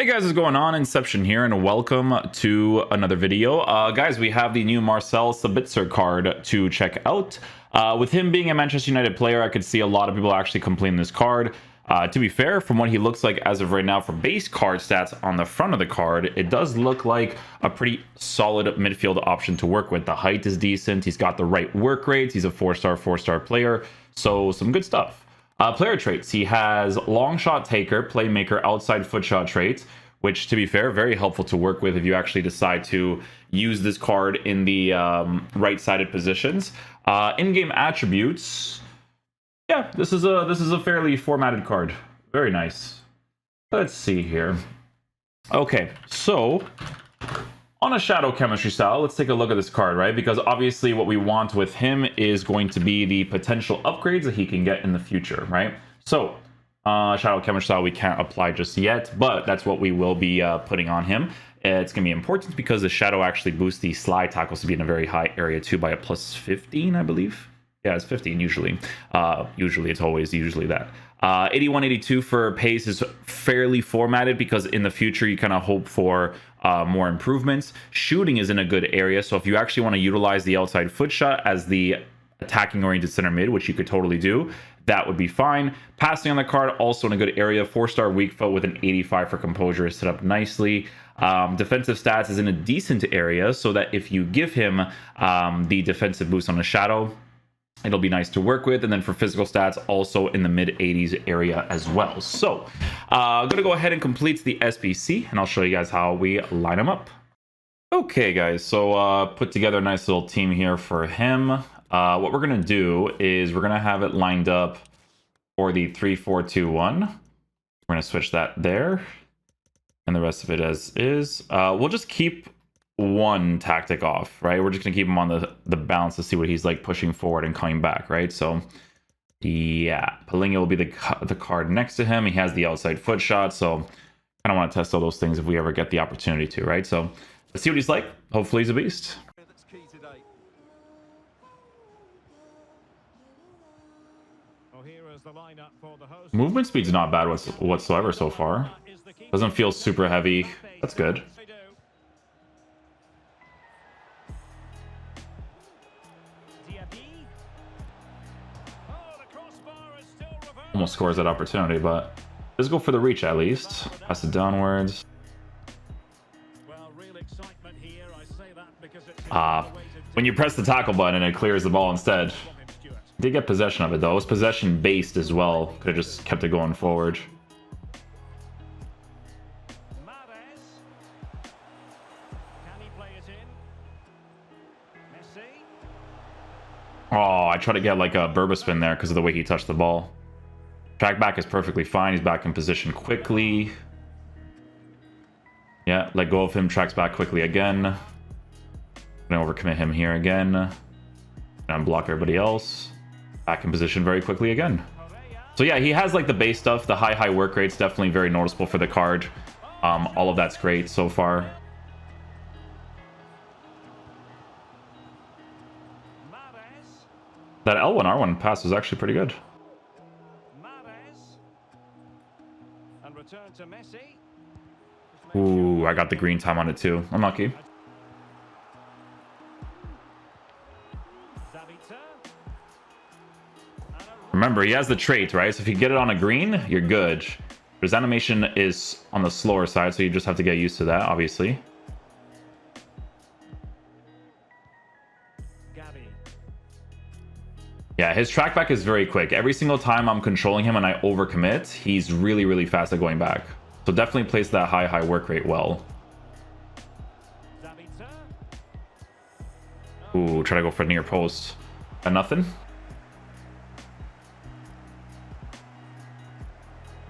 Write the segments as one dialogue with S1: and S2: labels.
S1: Hey guys, what's going on? Inception here, and welcome to another video. Guys, we have the new SABITZER card to check out. With him being a Manchester United player, I could see a lot of people actually complaining this card. To be fair, from what he looks like as of right now for base card stats on the front of the card, it does look like a pretty solid midfield option to work with. The height is decent. He's got the right work rates. He's a 4-star player. So some good stuff. Player traits. He has long shot taker, playmaker, outside foot shot traits, which, to be fair, very helpful to work with if you actually decide to use this card in the right-sided positions. In-game attributes. Yeah, this is a fairly formatted card. Very nice. Let's see here. Okay, so on a shadow chemistry style, let's take a look at this card, right? Because obviously what we want with him is going to be the potential upgrades that he can get in the future, right? So shadow chemistry style we can't apply just yet, but that's what we will be putting on him. It's going to be important because the shadow actually boosts the slide tackles to be in a very high area too by a plus 15, I believe. Yeah, it's 15 usually. It's always that. 81, 82 for pace is fairly formatted because in the future you kind of hope for more improvements. Shooting is in a good area, so if you actually want to utilize the outside foot shot as the attacking oriented center mid, which you could totally do, that would be fine. Passing on the card, also in a good area. 4-star weak foot with an 85 for composure is set up nicely. Defensive stats is in a decent area, so that if you give him the defensive boost on the shadow, it'll be nice to work with. And then for physical stats, also in the mid 80s area as well. So I'm going to go ahead and complete the SBC, and I'll show you guys how we line them up. Okay, guys, so put together a nice little team here for him. What we're going to do is we're going to have it lined up for the 3-4-2-1. We're going to switch that there, and the rest of it as is. We'll just keep one tactic off, right? We're just gonna keep him on the bounce to see what he's like pushing forward and coming back, right? So yeah, Palinga will be the card next to him. He has the outside foot shot, so I don't want to test all those things if we ever get the opportunity to, right? So let's see what he's like. Hopefully he's a beast. Movement speed's not bad whatsoever so far. Doesn't feel super heavy. That's good. Almost scores that opportunity, but let's go for the reach at least. Pass it downwards. When you press the tackle button, it clears the ball instead. Did get possession of it though. It was possession based as well. Could have just kept it going forward. Oh, I tried to get like a Burba spin there because of the way he touched the ball. Track back is perfectly fine. He's back in position quickly. Yeah, let go of him. Tracks back quickly again. Gonna overcommit him here again. Gonna unblock everybody else. Back in position very quickly again. So yeah, he has like the base stuff. The high work rate's definitely very noticeable for the card. All of that's great so far. That L1 R1 pass was actually pretty good. Ooh, I got the green time on it too. Unlucky. Remember, he has the trait, right? So if you get it on a green, you're good. His animation is on the slower side, so you just have to get used to that, obviously. Yeah, his trackback is very quick. Every single time I'm controlling him and I overcommit, he's really fast at going back. So definitely plays that high work rate well. Ooh, try to go for near post. And nothing.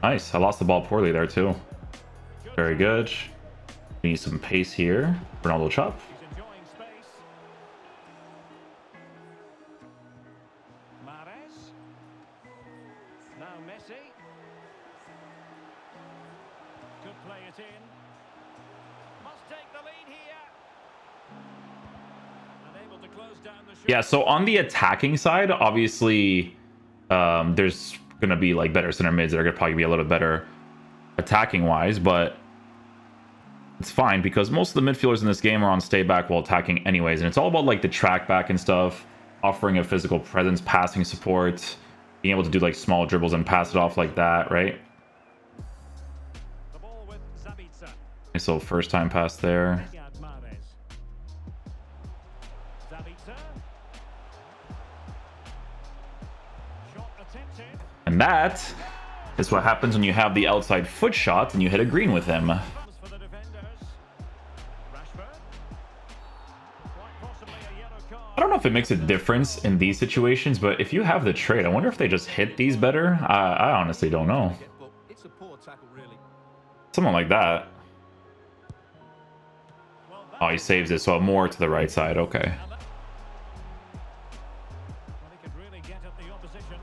S1: Nice. I lost the ball poorly there too. Very good. We need some pace here. Ronaldo chop. Yeah, so on the attacking side, obviously, there's gonna be like better center mids that are gonna probably be a little better attacking wise, but it's fine because most of the midfielders in this game are on stay back while attacking anyways, and it's all about like the track back and stuff, offering a physical presence, passing support, being able to do like small dribbles and pass it off like that, right?
S2: The ball with SABITZER.
S1: Nice little first time pass there.
S2: SABITZER. Shot attempted.
S1: And that is what happens when you have the outside foot shot and you hit a green with him.
S2: Comes for the defenders. Rashford. Quite possibly a yellow card.
S1: I don't know if it makes a difference in these situations, but if you have the trade, I wonder if they just hit these better. I honestly don't know.
S3: It's a poor tackle, really.
S1: Something like that. Oh, he saves it, so more to the right side. Okay.
S2: Well, he could really get at the opposition.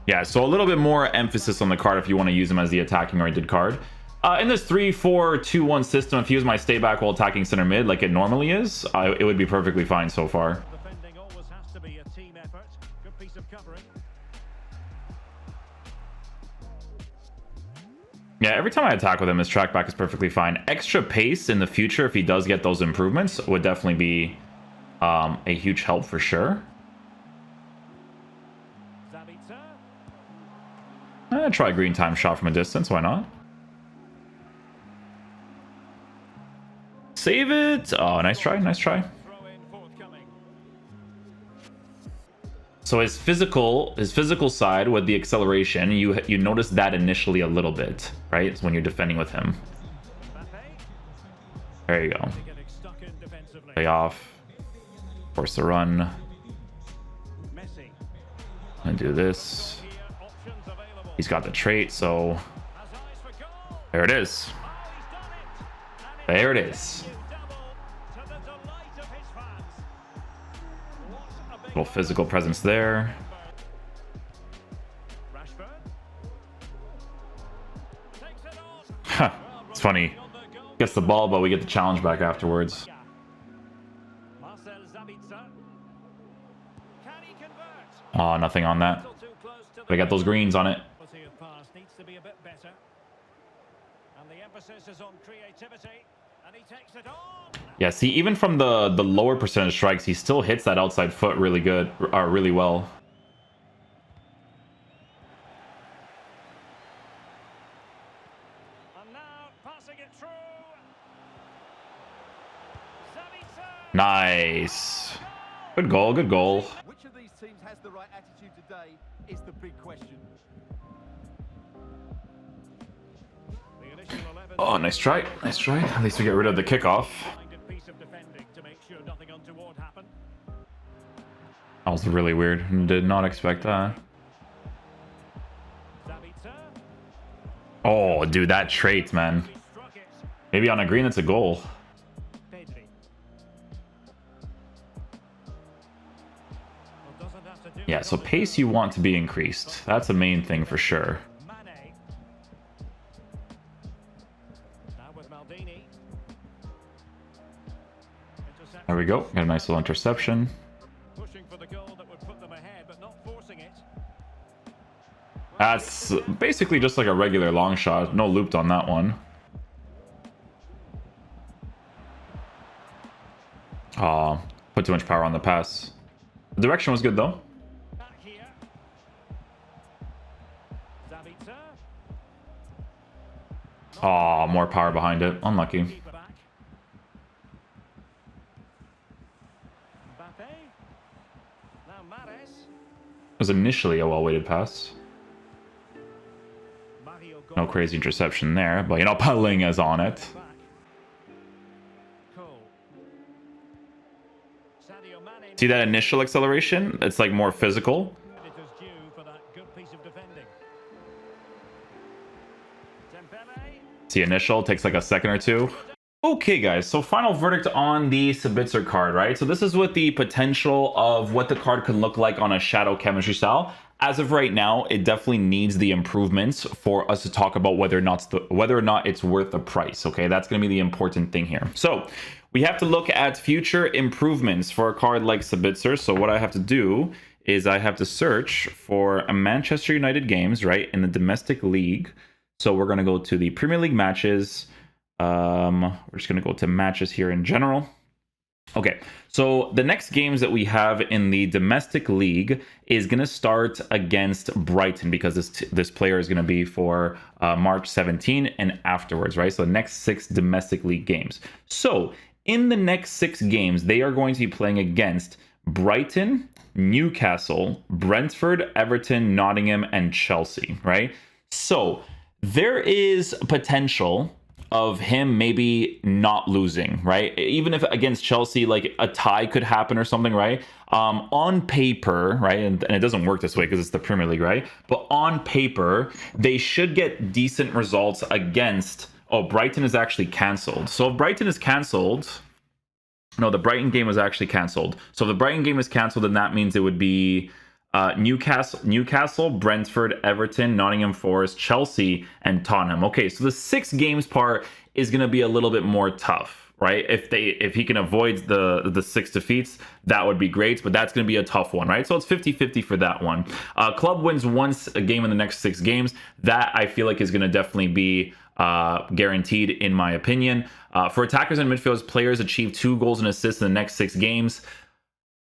S1: Yeah, so a little bit more emphasis on the card if you want to use him as the attacking oriented card. In this 3-4-2-1 system, if he was my stay back while attacking center mid like it normally is, it would be perfectly fine so far.
S2: Defending always has to be a team effort. Good piece of covering.
S1: Yeah, every time I attack with him, his track back is perfectly fine. Extra pace in the future, if he does get those improvements, would definitely be a huge help for sure.
S2: SABITZER.
S1: Try a green time shot from a distance, why not? Save it! Oh, nice try, nice try.
S2: Throw in forthcoming.
S1: So his physical side with the acceleration, you notice that initially a little bit, right? When you're defending with him.
S2: Mbappe.
S1: There you go.
S2: Getting stuck in defensively.
S1: Play off. Force the run.
S2: Messi.
S1: And do this.
S2: Here, options available.
S1: He's got the trait, so
S2: Has eyes for goal.
S1: there it is.
S2: Oh, he's done it. And
S1: There it is.
S2: double to the delight of his fans. What a big
S1: Little physical presence there.
S2: Rashford takes it on.
S1: Huh, it's funny.
S2: On the goal.
S1: Gets the ball, but we get the challenge back afterwards.
S2: Marcel Sabitzer. Can he convert?
S1: Oh, nothing on that.
S2: Still too close to
S1: But I got those greens on it.
S2: quality of pass needs to be a bit better. And the emphasis is on creativity. And he takes it on.
S1: Yeah, see, even from the lower percentage strikes, he still hits that outside foot really good, or really well.
S2: And now passing it through. Sabitzer.
S1: Nice. Good goal, good goal.
S3: Which of these teams has the right attitude today is the big question.
S2: The initial 11.
S1: Oh, nice try, nice try. At least we get rid of the kickoff.
S2: Minded piece of defending to make sure nothing untoward happened.
S1: That was really weird. Did not expect that.
S2: Sabitzer.
S1: Oh, dude, that trait, man.
S2: He struck it.
S1: Maybe on a green, it's a goal.
S2: Pedri. Well, doesn't have to do
S1: Yeah,
S2: it
S1: so
S2: on the
S1: pace you want to be increased. That's a main thing for sure.
S2: Mane. Now with Maldini. Interception.
S1: There we go. Got a nice little interception.
S2: Pushing for the goal that would put them ahead, but not forcing it.
S1: That's basically just like a regular long shot. No looped on that one. Aw, put too much power on the pass. The direction was good though.
S2: Back here. Sabitzer.
S1: Aw, more power behind it. Unlucky.
S2: Keeper back. Mbappe. Now Mahrez.
S1: It was initially a well-weighted pass.
S2: Mario
S1: No crazy interception there, but you know, Paling is on it.
S2: Back. Cole. Sadio Mane.
S1: See that initial acceleration? It's like more physical.
S2: Credit is due for that good piece of defending. Dembele.
S1: See, initial takes like a second or two. Okay, guys, so final verdict on the SABITZER card, right? So this is with the potential of what the card can look like on a shadow chemistry style. As of right now, it definitely needs the improvements for us to talk about whether or not it's worth the price, okay? That's going to be the important thing here. So we have to look at future improvements for a card like SABITZER. So what I have to do is I have to search for a Manchester United games, right, in the domestic league. So we're going to go to the Premier League matches, We're just going to go to matches here in general. Okay, so the next games that we have in the domestic league is going to start against Brighton, because this player is going to be for March 17 and afterwards, right? So the next 6 domestic league games. So in the next 6 games, they are going to be playing against Brighton, Newcastle, Brentford, Everton, Nottingham, and Chelsea, right? So there is potential of him maybe not losing, right? Even if against Chelsea, like a tie could happen or something, right? On paper, right? And it doesn't work this way because it's the Premier League, right? But on paper, they should get decent results against... Oh, Brighton is actually cancelled. So if Brighton is cancelled... No, the Brighton game was actually cancelled. So if the Brighton game is cancelled, then that means it would be Newcastle, Brentford, Everton, Nottingham Forest, Chelsea, and Tottenham. Okay, so the 6 games part is going to be a little bit more tough, right? If he can avoid the 6 defeats, that would be great, but that's going to be a tough one, right? So it's 50-50 for that one. Club wins once a game in the next 6 games. That I feel like is going to definitely be guaranteed, in my opinion. For attackers and midfielders, players achieve 2 goals and assists in the next 6 games.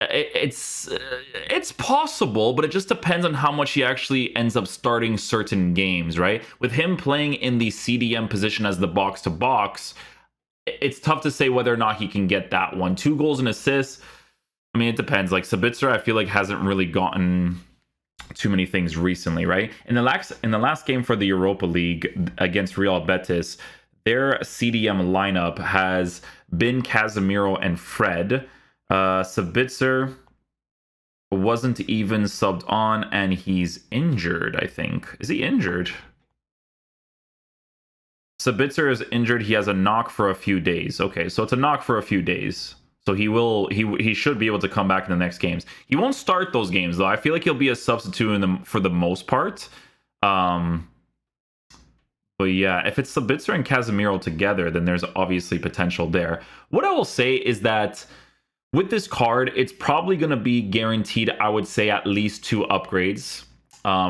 S1: It's possible, but it just depends on how much he actually ends up starting certain games, right? With him playing in the CDM position as the box-to-box, it's tough to say whether or not he can get that one. 2 goals and assists, I mean, it depends. Like SABITZER, I feel like hasn't really gotten too many things recently, right? In the last game for the Europa League against Real Betis, their CDM lineup has been Casemiro and Fred. SABITZER wasn't even subbed on, and he's injured, I think. Is he injured? SABITZER is injured. He has a knock for a few days. Okay, so it's a knock for a few days. So he should be able to come back in the next games. He won't start those games, though. I feel like he'll be a substitute for the most part. But yeah, if it's SABITZER and Casemiro together, then there's obviously potential there. What I will say is that with this card, it's probably going to be guaranteed, I would say, at least 2 upgrades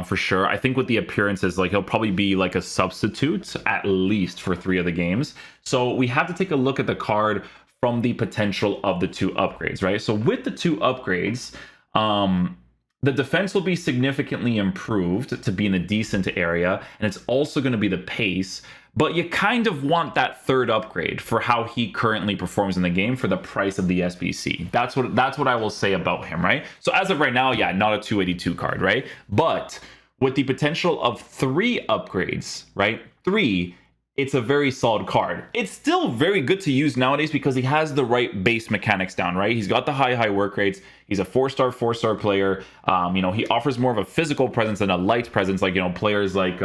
S1: for sure. I think with the appearances, like he'll probably be like a substitute at least for 3 of the games. So we have to take a look at the card from the potential of the 2 upgrades, right? So with the 2 upgrades, the defense will be significantly improved to be in a decent area, and it's also going to be the pace. But you kind of want that 3rd upgrade for how he currently performs in the game for the price of the SBC. That's what I will say about him, right? So as of right now, yeah, not a 282 card, right? But with the potential of 3 upgrades, right? 3, it's a very solid card. It's still very good to use nowadays because he has the right base mechanics down, right? He's got the high work rates. He's a 4-star player. You know, he offers more of a physical presence than a light presence, like, you know, players like...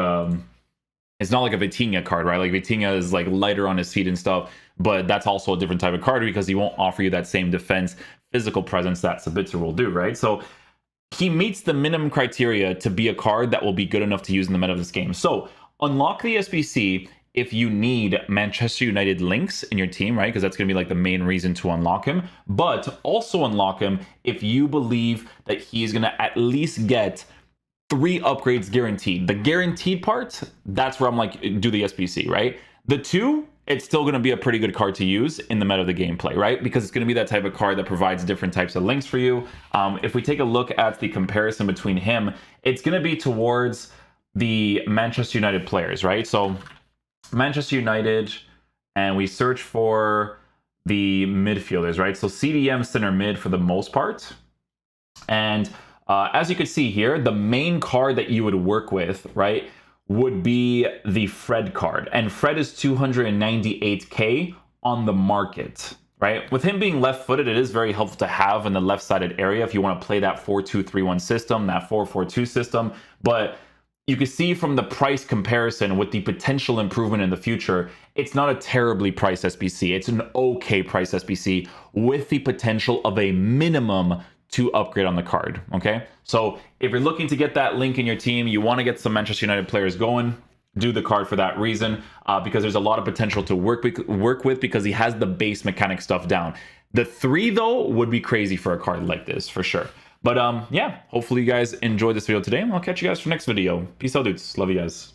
S1: It's not like a Vitinha card, right? Like Vitinha is like lighter on his feet and stuff, but that's also a different type of card because he won't offer you that same defense, physical presence that SABITZER will do, right? So he meets the minimum criteria to be a card that will be good enough to use in the meta of this game. So unlock the SBC if you need Manchester United links in your team, right? Because that's going to be like the main reason to unlock him. But also unlock him if you believe that he's going to at least get 3 upgrades guaranteed. The guaranteed part, that's where I'm like, do the SBC, right? The 2, it's still going to be a pretty good card to use in the meta of the gameplay, right? Because it's going to be that type of card that provides different types of links for you. If we take a look at the comparison between him, it's going to be towards the Manchester United players, right? So Manchester United, and we search for the midfielders, right? So CDM center mid for the most part. And as you can see here, the main card that you would work with, right, would be the Fred card. And Fred is 298k on the market, right? With him being left-footed, it is very helpful to have in the left-sided area if you want to play that 4-2-3-1 system, that 4-4-2 system. But you can see from the price comparison with the potential improvement in the future, it's not a terribly priced SBC. It's an okay price SBC with the potential of a minimum to upgrade on the card, okay? So if you're looking to get that link in your team, you want to get some Manchester United players going, do the card for that reason, because there's a lot of potential to work with because he has the base mechanic stuff down. The 3, though, would be crazy for a card like this, for sure. But yeah, hopefully you guys enjoyed this video today, and I'll catch you guys for next video. Peace out, dudes. Love you guys.